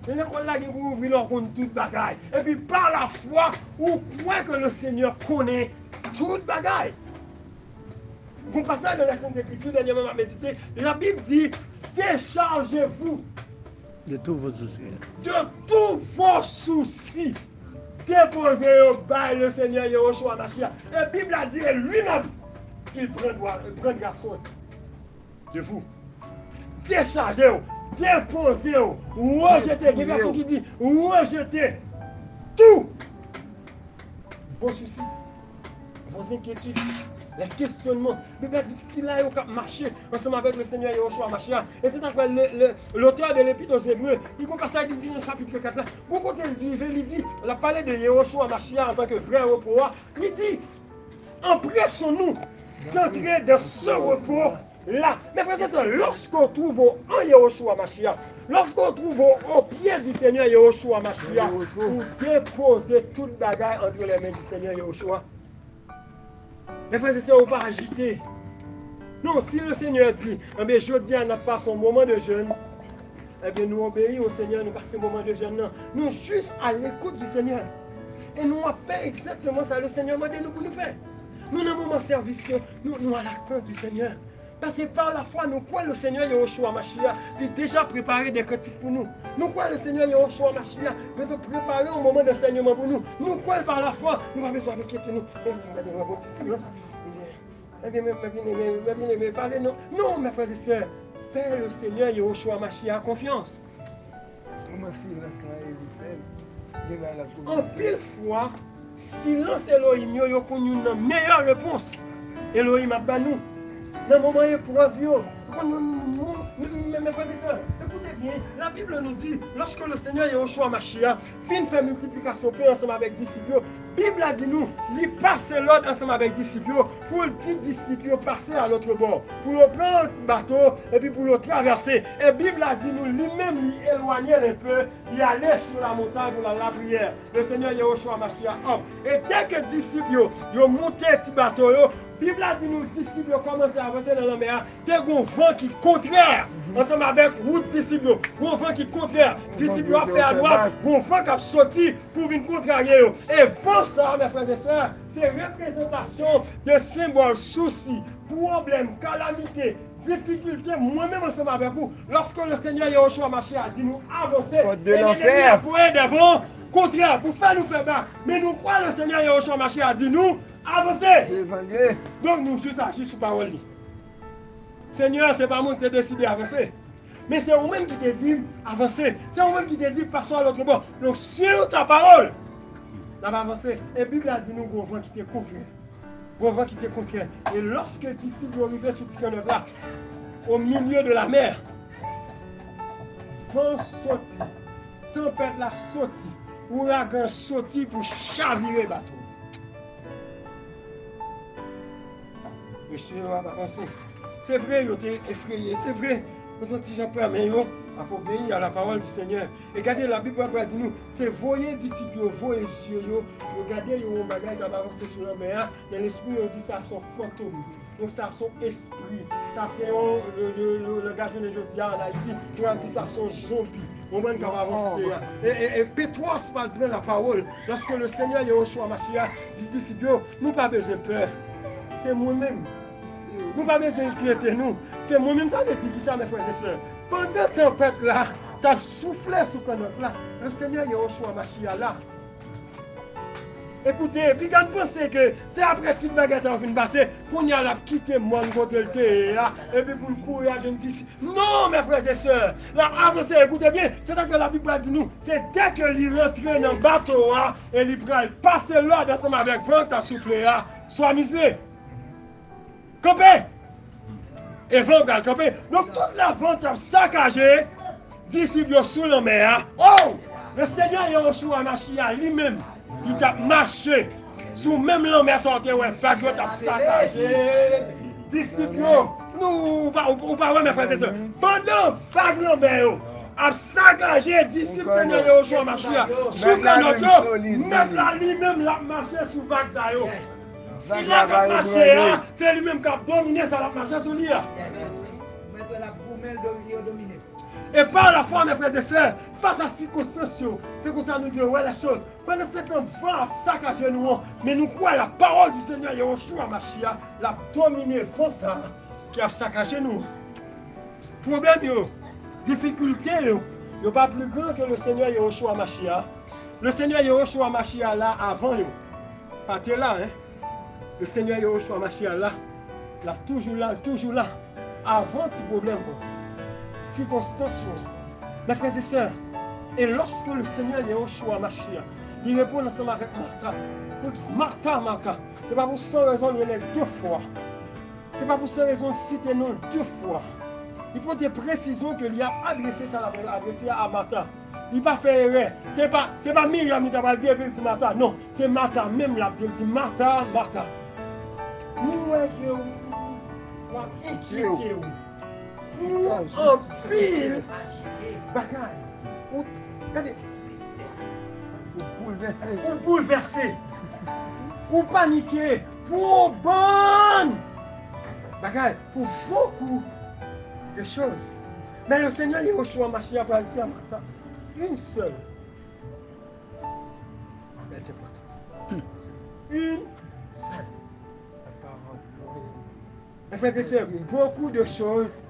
L'école là, pour ouvrir leur compte toute bagaille. Et puis par la foi, vous croyez que le Seigneur connaît toute bagaille. Vous passez dans la Sainte Écriture, dernièrement, à méditer, la Bible dit, déchargez-vous de tous vos soucis. De tous vos soucis. Déposez au bas le Seigneur Yahushua Mashiach. La Bible a dit lui-même qu'il prendra soin de vous. Déchargez-vous, déposez-vous, rejetez. Il y a une version qui dit rejetez tous vos soucis, vos inquiétudes les questionnements. La Bible dit si là, il a marché ensemble avec le Seigneur Yahushua Mashiach. Et c'est ça que l'auteur de l'Épître aux Hébreux, il commence à dire dans le chapitre 4 là, beaucoup il dit, il a parlé de Yahushua Mashiach en tant que vrai repos. Il dit, empressons-nous d'entrer dans ce repos là. Mais frères et sœurs, lorsqu'on trouve en Yahushua Mashiach, lorsqu'on trouve au pied du Seigneur Yahushua Mashiach, pour déposer toute bagaille entre les mains du Seigneur Yahushua. Mes frères et sœurs, on va agiter. Non, si le Seigneur dit, eh bien, jeudi, on n'a pas son moment de jeûne, eh bien, nous obéissons au Seigneur, nous passons ce moment de jeûne. Non. Nous juste à l'écoute du Seigneur. Et nous avons fait exactement ça. Le Seigneur m'a dit nous pour nous faire. Nous, dans le moment de service, nous à l'attente du Seigneur. Parce que par la foi, nous croyons le Seigneur Yahushua Mashiach, il a déjà préparé des cantiques pour nous. Nous croyons le Seigneur Yahushua Mashiach, il a préparé un moment d'enseignement pour nous. Nous croyons par la foi, nous avons besoin de quitter nous. Mais parlez non. Non, mes frères et sœurs, fais le Seigneur Yahushua Mashiach confiance. En pile fois, silence Elohim, il y a une meilleure réponse. Elohim a banni nous. Dans le moment épreuve, mes frères et sœurs, écoutez bien, la Bible nous dit, lorsque le Seigneur Yahushua Mashiach fin fait multiplication paix ensemble avec les disciples, la Bible a dit nous, il passe l'ordre ensemble avec les disciples pour le petit disciple passer à l'autre bord, pour le prendre le bateau et puis pour le traverser. Et la Bible a dit nous, lui-même, il éloignait un peu, il allait sur la montagne pour la prière. Le Seigneur Yahushua Mashiach hop. Et dès que les disciples ont monté le petit bateau, la Bible a dit nous, disciples commencent à avancer dans la mer, il y a un vent qui est contraire, ensemble avec route disciples, un vent qui est contraire, disciples ont fait à droite, un vent qui a sorti pour venir contrarier. Et vent ça, mes frères et sœurs, c'est représentation de symboles, soucis, problèmes, calamités, difficultés, moi-même ensemble avec vous. Lorsque le Seigneur Yahushua Mashiach a dit nous avancer, de l'enfer, pour être devant, contraire, pour faire nous faire bas. Mais nous croyons le Seigneur Yahushua Mashiach a dit nous avancer. Donc nous juste agir sur parole. Seigneur, ce n'est pas moi qui t'ai décidé d'avancer. Mais c'est vous-même qui t'ai dit avancer. C'est vous-même qui t'ai dit passer à l'autre bord. Donc sur ta parole, on va avancer. Et la Bible a dit nous qu'on vent qui t'est contraire. On vent qui t'est contraire. Et lorsque les disciples arrivaient sur Ticonov là, au milieu de la mer, vent sorti, tempête la sorti, ouragan sorti pour chavirer le bateau. Monsieur va avancer. C'est vrai, il était effrayé. C'est vrai, nos petits gens prennent mais à obéir à la parole du Seigneur. Et regardez, la Bible dit nous, c'est voyer disciples, voyer yeux, regardez, il y a un bagage qui va avancer sur la mer. Dans l'esprit, on dit ça son fantôme. Donc ça son esprit. Ça c'est le gars de aujourd'hui en Haïti. On dit ça son zombie. On va avancer. Et Pétros va donner la parole. Lorsque le Seigneur Yahushua Mashiach dit disciples, nous pas besoin de peur. C'est moi-même. Nous pas besoin d'inquiéter nous. C'est moi-même ça qui dit ça, mes frères et sœurs. Pendant la tempête là, tu as soufflé sur ton là. Le Seigneur Yahushua Mashiach là. Écoutez, puis quand vous pensez que c'est après toute bagarre ça va finir passer, qu'on y a la quitter mon côté là, et puis pour le courir, je me dis, non mes frères et sœurs, là avancez, écoutez bien, c'est ça que la Bible a dit nous, c'est dès qu'il rentre dans le bateau, et il prend, passer l'ordre ensemble avec vent, tu as soufflé là, soit misé. Campé! Et vent va camper. Donc toute la vente a saccagé, disciples sous la mer. Oh! Le Seigneur Yahushua Mashiach lui-même, il a marché sous même la mer sortie, ouais, vague a saccagé. Disciples, nous, pas mes frères et sœurs. Pendant vague la mer, a saccagé, disciples Seigneur Yahushua Mashiach. Sous canotte, même là lui-même l'a marché sous vague ça. Si la a marché, c'est lui-même qui a dominé, ça a marché sur lui. Et par la foi, mes frères et sœurs, face à ces circonstances, c'est comme ça nous disons ouais, les choses. Pendant ce temps, vent a saccagé nous, mais nous croyons la parole du Seigneur Yahushua Mashiach, la dominé vent ça qui a saccagé nous. Problème, difficulté, n'est pas plus grand que le Seigneur Yahushua Mashiach. Le Seigneur Yahushua Mashiach là, avant, pas là, hein. Le Seigneur Yahushua Mashiach là, toujours là, avant ce problème, circonstance, mes frères et sœurs. Et lorsque le Seigneur Yahushua Mashiach, Il répond ensemble avec Martha. Pour dire, Martha, Martha. Ce n'est pas pour cette raison qu'il est deux fois. Ce n'est pas pour cette raison qu'il cite non deux fois. Il faut des précisions que lui a adressé ça, adressé à Martha. Il n'a pas fait erreur. Ce n'est pas Myriam qui t'a dit qu'il dit Martha. Non, c'est Martha même là. Il dit Martha, Martha. Nous, on va inquiéter. Pour en pile. Regardez. Pour bouleverser. Pour paniquer. Pour bonne. Pour beaucoup de choses. Mais le Seigneur Yahushua Mashiach va dire à Martha, une seule. Elle est importante. Une seule. Mes frères et sœurs, beaucoup de choses,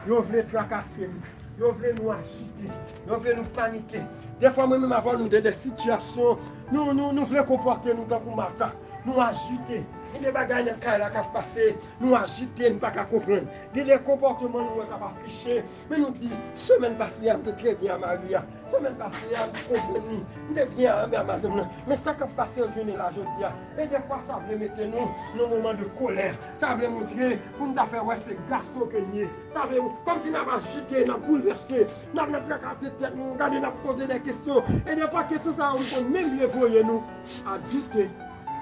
ils veulent tracasser, ils veulent nous agiter, ils veulent nous paniquer. Des fois, même avant nous des situations, nous voulons comporter nous tant que Martha, nous agiter. Il y a des bagages qui sont passés, nous agiter, nous ne pouvons pas comprendre. Il y a des comportements nous ne pouvons pas afficher. Mais nous disons, semaine passée, on était très bien à Maria. Semaine passée, on était bien à madame. Mais ça qui a passé en journée là, je dis, et des fois, ça veut mettre nous dans un moment de colère. Ça veut montrer, pour nous faire, ouais, c'est garçon que nous. Ça veut, comme si nous avons agité, nous avons bouleversé, nous avons tracassé tête, nous avons posé des questions. Et des fois, questions, ça on même mieux pour nous à douter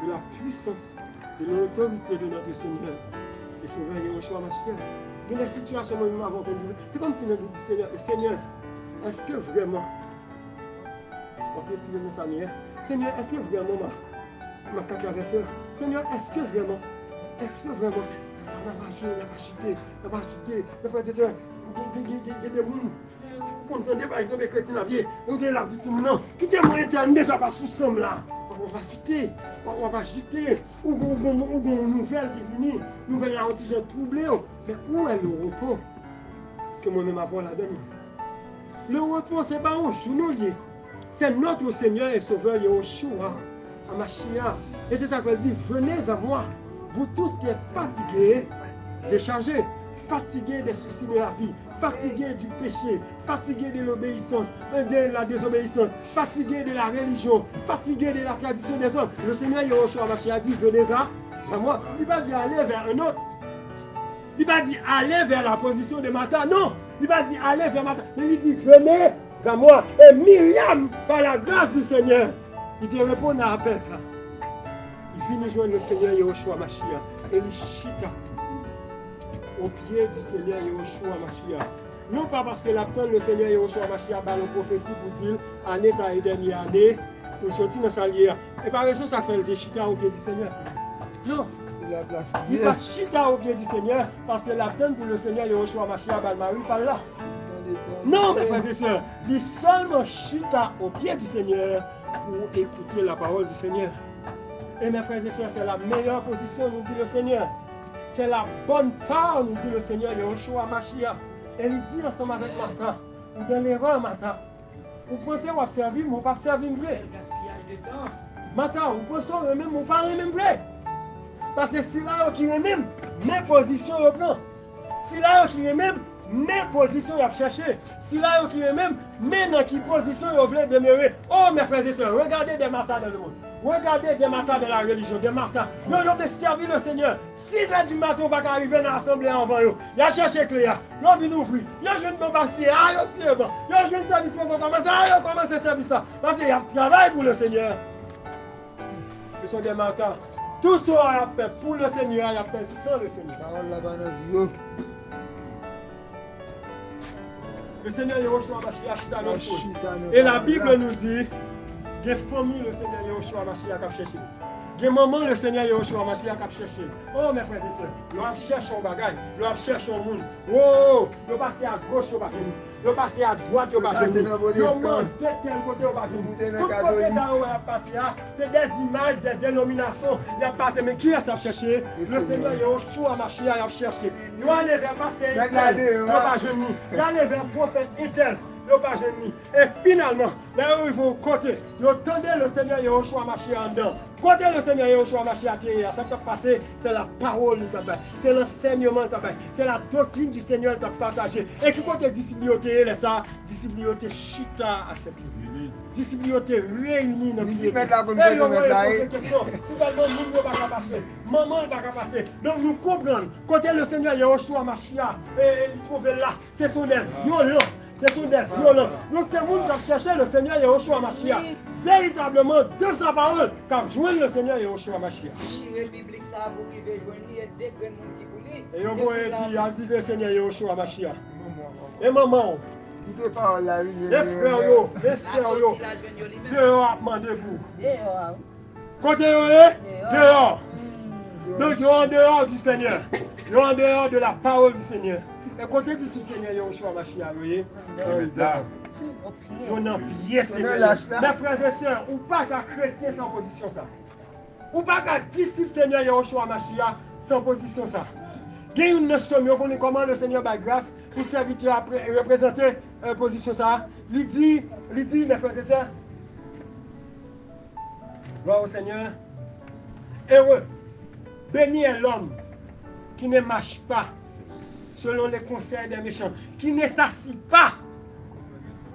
de la puissance de l'autorité de notre Seigneur et Sauveur Yahushua Mashiach. Il y a des situations où nous avons connu. C'est comme si nous disions, Seigneur, est-ce que vraiment, on peut tirer nos amis, Seigneur, est-ce que vraiment ma cacaverse, Seigneur, est-ce que vraiment, on a agité, mes frères et sœurs, il y a des gens, vous entendez par exemple les chrétiens, vous avez la dit, non, qui est mon interne déjà pas sous somme là. On va agiter, ou une nouvelle qui vient, une nouvelle antigène troublée. Mais où est le repos que moi-même avons là-dedans? Le repos, ce n'est pas un journalier. C'est notre Seigneur et Sauveur Yahushua, Mashiach. Et c'est ça qu'elle dit, venez à moi, vous tous qui êtes fatigués, déchargés, fatigués des soucis de la vie, fatigués du péché, fatigués de l'obéissance, de la désobéissance, fatigués de la religion, fatigués de la tradition des hommes. Le Seigneur Yahushua Mashiach dit, venez à moi. Il va dire aller vers un autre. Il va dire aller vers la position de Martha. Non, il va dire aller vers Martha. Mais il dit, venez à moi. Et Myriam, par la grâce du Seigneur, il te répond à l'appel ça. Il finit joindre le Seigneur Yahushua Mashiach. Et il chita au pied du Seigneur Yahushua Mashiach. Non pas parce que l'attend le Seigneur Yahushua Mashiach par la prophétie pour dire année ça et dernière année pour sortir dans sa lière. Et par raison ça fait le chita au pied du Seigneur. Non. Il va chita au pied du Seigneur parce que l'attend pour le Seigneur Yahushua Mashiach par Marie par là. Non mes frères et sœurs, il seulement chita au pied du Seigneur pour écouter la parole du Seigneur. Et mes frères et sœurs, c'est la meilleure position, nous dit le Seigneur. C'est la bonne part, nous dit le Seigneur Yahushua Mashiach. Et il dit ensemble avec Martha, ou dans l'erreur Martha, vous pensez que vous observez, vous ne pas observer vrai. Martha, vous pensez que vous ne pas même vrai. Parce que si là, qui est même, mes positions reprend. Si là, qui est même, mes positions à chercher. Si là, qui est même, mais dans quelle position vous voulez demeurer. Oh mes frères et sœurs, regardez des Martha dans le monde. Regardez des Martha de la religion, des Martha. Nous avons servi le Seigneur. 6h du matin, on va arriver dans l'assemblée avant eux. Il a cherché clé. Il a venu ouvrir. Il a joué de passer. Il a joué de service pour commencer. Il a commencé à servir ça. Parce qu'il y a travail pour le Seigneur. Ce sont des Martha. Tout ce qu'on a fait pour le Seigneur, il a fait sans le Seigneur. Le Seigneur Yahushua Mashiach chita dans le fond. Et la Bible nous dit, il y a famille le Seigneur Yahushua Mashiach a cherché. Il y a maman le Seigneur Yahushua Mashiach a cherché. Oh mes frères et sœurs, nous cherchons un bagage, nous cherchons un monde. Oh, nous passons à gauche au bagage. Nous passons à droite au bagage. Nous montons de tel côté au bagage. Tout côté ça où a passé, c'est des images, des dénominations. Il a passé, mais qui a ça cherché? Le Seigneur Yahushua Mashiach a cherché. Nous allons vers passer Intel, nous allons vers prophète Intel. ils pas gêné. Et finalement, là où ils vont côté, ils entendent le Seigneur Yahushua Mashiach en dedans. Côté le Seigneur Yahushua Mashiach, ça qui a passé, c'est la parole de ta c'est l'enseignement de ta c'est la doctrine du Seigneur qui a partagé. Et qui côté disciplinoté, ça, disciplinoté chita à ses pieds. Disciplinoté réunie dans le pied. Si tellement nous ne pas passer, maman ne va pas passer. Donc nous comprenons, côté le Seigneur Yahushua Mashiach, il trouve là, c'est son œuvre violent. C'est son œuvre violent. Donc c'est vous qui cherchez le Seigneur Yahushua Mashiach. Véritablement, de sa parole, quand joindre le Seigneur Yahushua Mashiach. Et on va dire le Seigneur Yahushua Mashiach. Et maman, Qui te parle la vie? les frères, les sœurs, dehors à demander pour. Côté dehors. Donc, ils sont en dehors du Seigneur. Ils sont en dehors de la parole du Seigneur. Et côté du Seigneur Yahushua Mashiach, vous voyez, on a pied Seigneur. Mes frères et sœurs, ou pas qu'à chrétien sans position ça. Ou pas qu'à disciple Seigneur Yahushua Mashiach sans position ça. Il y a une notion, on connaît comment le Seigneur par grâce pour serviteur après représenter position ça. Il dit, mes frères et sœurs, gloire au Seigneur, heureux, béni est l'homme qui ne marche pas selon les conseils des méchants, qui ne s'assit pas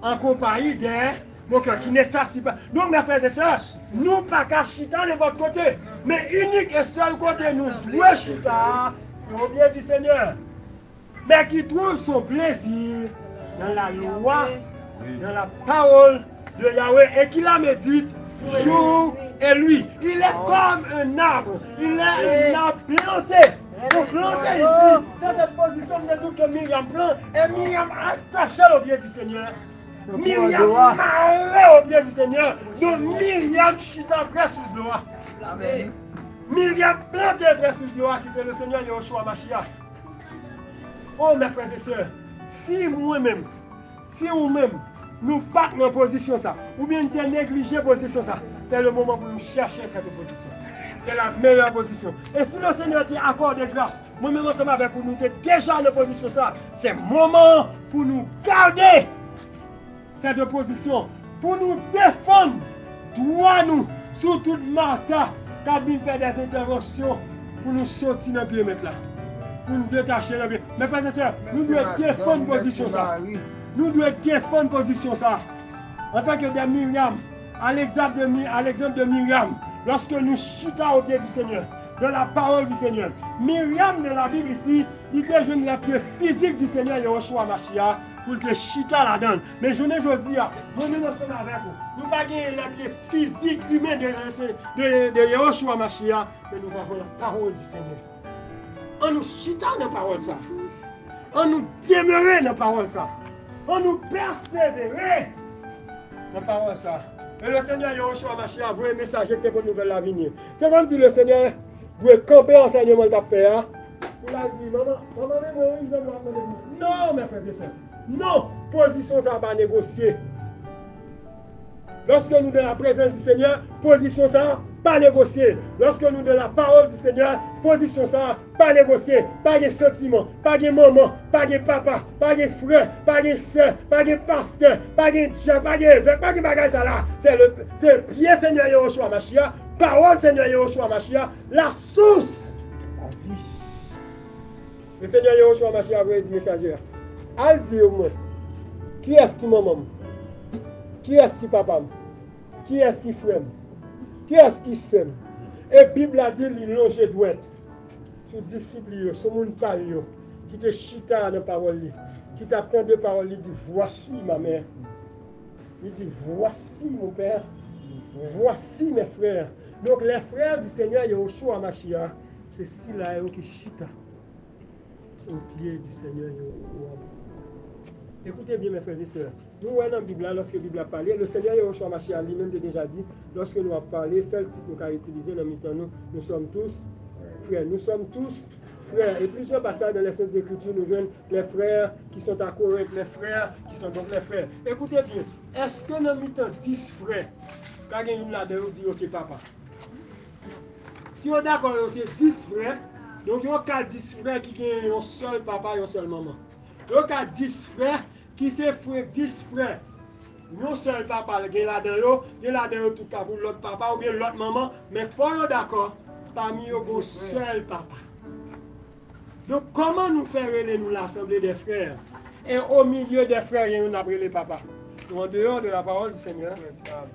en compagnie des moqueurs, qui ne s'assit pas. Donc, mes frères et sœurs, nous pas qu'à chita de votre côté, mais unique et seul côté, nous devons chita, c'est au bien du Seigneur, mais qui trouve son plaisir dans la loi, dans la parole de Yahweh, et qui la médite jour et nuit. Il est comme un arbre, il est un arbre planté. Pour planter ici, c'est cette position de tout que Myriam plante, et Myriam attaché au pied du Seigneur. Myriam marrait au pied du Seigneur. Donc Myriam chita versus gloire. Myriam planté versus gloire, qui c'est le Seigneur Yahushua Mashiach. Oh mes frères et sœurs, si moi-même, si vous-même, nous pas dans position ça, ou bien nous négligé position ça, c'est le moment pour nous chercher cette position. C'est la meilleure position. Et si le Seigneur t'a accordé grâce, moi-même ensemble avec vous, nous sommes déjà dans position ça. C'est le moment pour nous garder cette position, pour nous défendre, droit nous, sur toute Martha, qui a bien fait des interventions pour nous sortir dans le pied là. Pour nous détacher dans le pied. Mes frères et sœurs, nous devons défendre position ça. Nous devons défendre position ça. En tant que des Myriam, à l'exemple de Myriam, lorsque nous chita au pied du Seigneur, de la parole du Seigneur. Myriam de la Bible ici, il était jeune la pied physique du Seigneur Yahushua Mashiach pour te chita là-dedans. Mais je ne dis pas, nous sommes avec vous. Nous n'avons pas la pied physique humaine de Yahushua Mashiach, mais nous avons la parole du Seigneur. On nous chita dans la parole ça. On nous demeurait dans la parole ça. On nous persévérait dans la parole ça. Et le Seigneur Yahushua Mashiach voit un message qui est pour nouvelle l'avenir. C'est comme si le Seigneur voulait camper l'enseignement de la paix. Il a dit, maman, non, mes frères et sœurs. Non, position ça va négocier. Lorsque nous dans la présence du Seigneur, position ça pas négocier. Lorsque nous dans la parole du Seigneur, position ça pas négocier. Pas de sentiments, pas de maman, pas de papa, pas de frère, pas de soeur, pas de pasteur, pas de chef, pas de bagage ça là. C'est le pied Seigneur Yahushua Mashiach, parole Seigneur Yahushua Mashiach, la source. Le Seigneur Yahushua Mashiach a dit messager. Al dit au moins, qui est-ce qui maman? Qui est-ce qui papa? Qui est-ce qui frère? Qui est-ce qui sème? Et la Bible a dit, il longe douette. Sur disciples, sur mon pari, qui te chita dans la parole, qui t'attend de parole, il dit, voici ma mère. Il dit, voici mon père. Voici mes frères. Donc les frères du Seigneur Yahushua Mashiach, c'est ceux-là qui chita au pied du Seigneur Yahushua. Écoutez bien mes frères et sœurs. Nous voyons dans la Bible, lorsque la Bible a parlé, le Seigneur Yahushua Mashiach lui-même a déjà dit, lorsque nous avons parlé, seul type nous a utilisé dans le nous sommes tous frères. Nous sommes tous frères. Et plusieurs passages dans les Saintes Écritures nous viennent les frères qui sont à Corinthe, les frères qui sont donc les frères. Écoutez bien, est-ce que nous avons 10 frères, quand il y a une là-dedans, on dit que c'est papa? Si on est d'accord, c'est 10 frères, donc il y a 10 frères qui ont un seul papa et un seul maman. Donc il y a 10 frères qui c'est frère, 10 frères. Non seul papa, il y a là-dedans tout cas pour l'autre papa ou bien l'autre maman, mais il faut être d'accord, parmi eux, un seul papa. Donc, comment nous faire nous l'assemblée des frères? Et au milieu des frères, il y a un appelé papa. Nous, en dehors de la parole du Seigneur,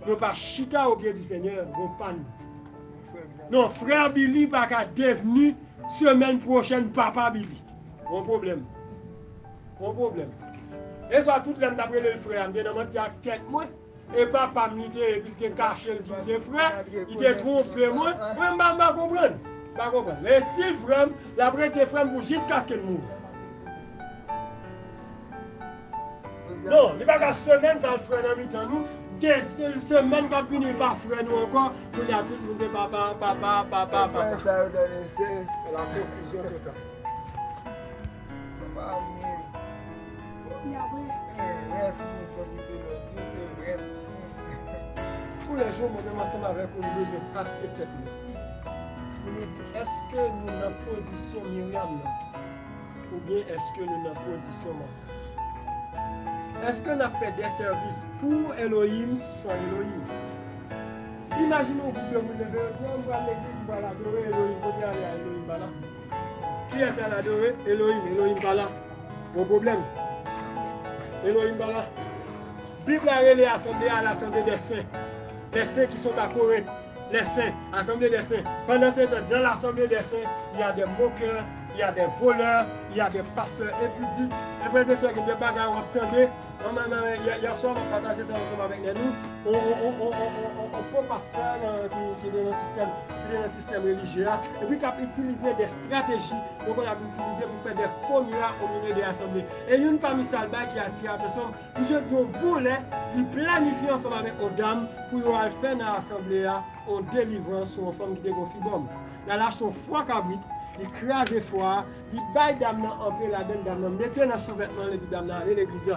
nous pas chita au pied du Seigneur, nous pas nous. Non, frère Billy pas qu'à devenir semaine prochaine papa Billy. Bon problème. Bon problème. Et ça, tout le monde a pris le frère, il a dit à tête moi. Et papa il était caché, il dit frère, il était trompé moi. Moi, je ne comprends pas. Mais si frère, la vraie était frère jusqu'à ce qu'il meure. Non, il n'y a pas qu'à semaine, ça le frère dans mi-temps nous. Une semaine qu'on finit par frère nous encore, nous y a tout le monde papa. Ça donne sens. C'est la confusion totale. Papa, reste tous les jours, nous sommes ensemble avec une deuxième assez tête. Nous nous disons, est-ce que nous sommes en position Myriam ou bien est-ce que nous sommes en position mentale? Est-ce qu'on a fait des services pour Elohim sans Elohim? Imaginons que vous vous levez, on va à l'église, on va l'adorer Elohim, on va aller à Elohim Bala. Qui est-ce à l'adorer? Elohim Bala. Bon problème. Elohim Bala. Bible a relé l'assemblée des saints. Les saints qui sont à Corée. Les saints, assemblée des saints. Pendant ce temps, dans l'assemblée des saints, il y a des moqueurs, il y a des voleurs, il y a des passeurs impudiques. Les frères et sœurs qui ne bagarre, on attendait. Hier soir, on partageait ça ensemble avec nous. On peut pasteur qui est dans le système religieux. Et puis, qui a utilisé des stratégies. Donc, on a utilisé pour faire des faux miracles au milieu de l'assemblée. Et une parmi ça qui a tiré attention, je dis au boulet, il planifie ensemble avec aux dames pour faire dans l'assemblée en délivrance sur une femme qui est en fibome. Là, lâche son foie cabrit. Il crase les foies, il baille dame en peu la dame, mettez dans son vêtement les dames dans l'église.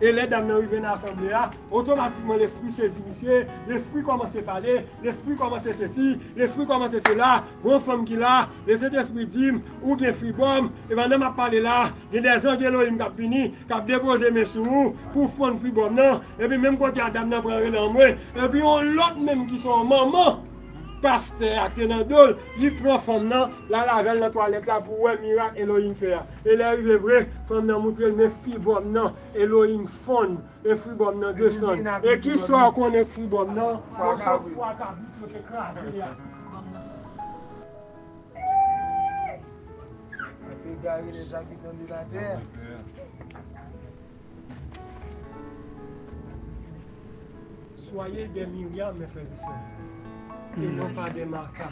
Et les dames arrivent dans l'assemblée, automatiquement l'esprit s'est initié, l'esprit commence à parler, l'esprit commence à ceci, l'esprit commence à cela, bonne femme qui là, les Saint-Esprit dit, ou bien fribom, et maintenant m'a parlé là, il y a des anges Elohim qui ont fini, qui ont déposé mes sous pour prendre fribom, non, et puis même quand il y a dame qui prend en moi, et puis on l'autre même qui sont maman. Pasteur, Tenandol, il prend femme là, la lavelle dans la toilette là pour voir miracle Elohim faire. Et là, il est vrai, femme là montre le fribom là, Elohim fond, le fribom là descend. Et qui soit qu'on est fribom là, on s'en fout à cabit, on fait craser là. On peut garer les habitants de la terre. Soyez des Myriam, mes frères et sœurs. Et non pas des Martha.